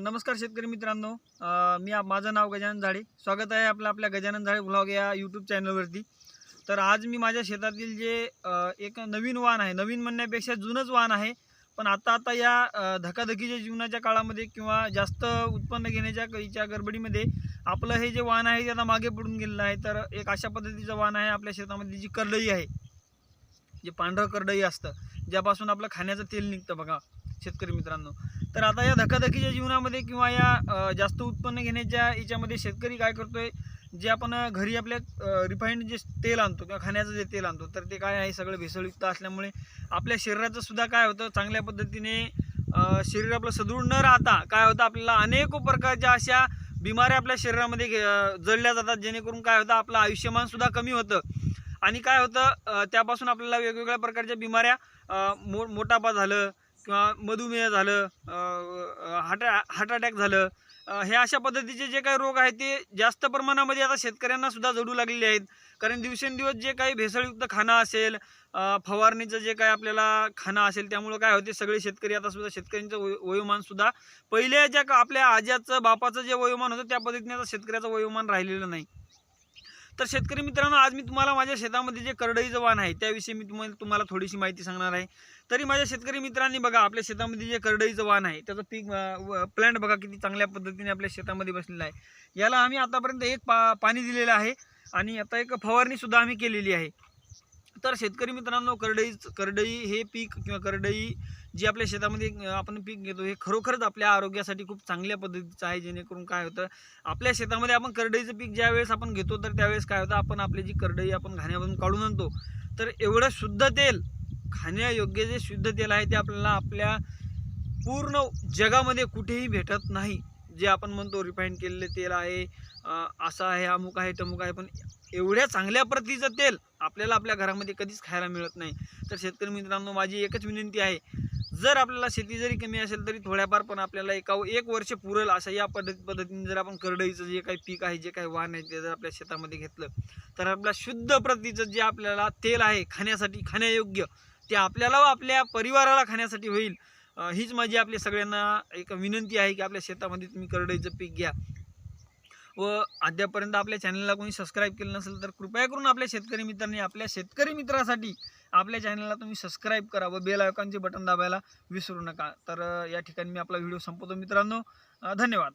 नमस्कार शेतकरी मित्रांनो, माझं नाव गजानन झाडे. स्वागत आहे आपल्या गजानन झाडे व्लॉग या यूट्यूब चॅनलवरती. तर आज मी माझ्या शेतातील जे एक नवीन वाण आहे, नवीन म्हणण्यापेक्षा जुनंच वाण आहे, पण आता या धकाधकीच्या जीवनाच्या काळामध्ये किंवा जास्त उत्पन्न घेण्याच्या कळीच्या गडबडीमध्ये आपलं हे जे वाण आहे ते आता मागे पडून गेलेलं आहे. तर एक अशा पद्धतीचं वाण आहे आपल्या शेतामध्ये, जी करडई आहे, जे पांढरं करडई असतं, ज्यापासून आपलं खाण्याचं तेल निघतं बघा शेतकरी मित्रांनो. तर आता या धकाधकीच्या जीवनामध्ये किंवा या जास्त उत्पन्न घेण्याच्या याच्यामध्ये शेतकरी काय करतोय, जे आपण घरी आपल्या रिफाईंड जे तेल आणतो किंवा खाण्याचं जे तेल आणतो, तर ते काय आहे, सगळं भेसळयुक्त असल्यामुळे आपल्या शरीराचं सुद्धा काय होतं, चांगल्या पद्धतीने शरीर आपलं सदृढ न राहता काय होतं, आपल्याला अनेक प्रकारच्या अशा बिमाऱ्या आपल्या शरीरामध्ये जळल्या जातात, जेणेकरून काय होतं, आपलं आयुष्यमान सुद्धा कमी होतं. आणि काय होतं, त्यापासून आपल्याला वेगवेगळ्या प्रकारच्या बिमाऱ्या, मोटापा झालं किंवा मधुमेह झालं, हार्ट अटॅक झालं, हे अशा पद्धतीचे जे काही रोग आहेत ते जास्त प्रमाणामध्ये आता शेतकऱ्यांना सुद्धा जडू लागलेले आहेत. कारण दिवसेंदिवस जे काही भेसळयुक्त खाणं असेल, फवारणीचं जे काही आपल्याला खाणं असेल, त्यामुळं काय होते, सगळे शेतकरी आता सुद्धा शेतकऱ्यांचं वयोमान सुद्धा पहिल्या ज्या आपल्या आज्याचं बापाचं जे वयोमान होतं त्या पद्धतीने आता शेतकऱ्याचं वयोमान राहिलेलं नाही. तर शेतकरी मित्रांनो, आज मी तुम्हाला माझ्या शेतामध्ये जे करडईचं वाण आहे त्याविषयी मी तुम्हाला थोडीशी माहिती सांगणार आहे. तरी माझ्या शेतकरी मित्रांनी बघा, आपल्या शेतामध्ये जे करडईचं वाण आहे त्याचं पीक प्लांट बघा किती चांगल्या पद्धतीने आपल्या शेतामध्ये बसलेला आहे. याला आम्ही आतापर्यंत एक पाणी दिलेलं आहे आणि आता एक फवारणी सुद्धा आम्ही केलेली आहे. तर शेतकरी मित्रांनो, करडई हे पीक किंवा करडई जी आपल्या शेतामध्ये आपण पीक घेतो, हे खरोखरच आपल्या आरोग्यासाठी खूप चांगल्या पद्धतीचं आहे. जेणेकरून काय होतं, आपल्या शेतामध्ये आपण करडईचं पीक ज्यावेळेस आपण घेतो, तर त्यावेळेस काय होतं, आपण आपली जी करडई आपण घाण्यामधून काढून आणतो, तर एवढं शुद्ध तेल, खाण्यायोग्य जे शुद्ध तेल आहे ते आपल्याला आपल्या पूर्ण जगामध्ये कुठेही भेटत नाही. जे आपण म्हणतो रिफाईंड केलेले तेल आहे, असं आहे, अमुक आहे, टमुक आहे, पण एवढ्या चांगल्या प्रतीचं तेल आपल्याला आपल्या घरामध्ये कधीच खायला मिळत नाही. तर शेतकरी मित्रांनो, माझी एकच विनंती आहे, जर आपल्याला शेती जरी कमी असेल तरी थोड्याफार पण आपल्याला एक वर्ष पुरेल अशा या पद्धतीने जर आपण करडईचं जे काही पीक आहे, जे काही वाण आहे, ते जर आपल्या शेतामध्ये घेतलं, तर आपल्या शुद्ध प्रतीचं जे आपल्याला तेल आहे खाण्यासाठी, खाण्यायोग्य, ते आपल्याला व आपल्या परिवाराला खाण्यासाठी होईल. हीच माझी आपल्या सगळ्यांना एक विनंती आहे की आपल्या शेतामध्ये तुम्ही करडईचं पीक घ्या. व अद्यापर्यंत आपल्या चॅनलला कोणी सबस्क्राईब केलं नसेल तर कृपया करून आपल्या शेतकरी मित्रांनी, आपल्या शेतकरी मित्रासाठी आपल्या चॅनलला तुम्ही सबस्क्राईब करा व बेल आयकॉनचे बटन दाबायला विसरू नका. तर या ठिकाणी मी आपला व्हिडिओ संपवतो मित्रांनो. धन्यवाद.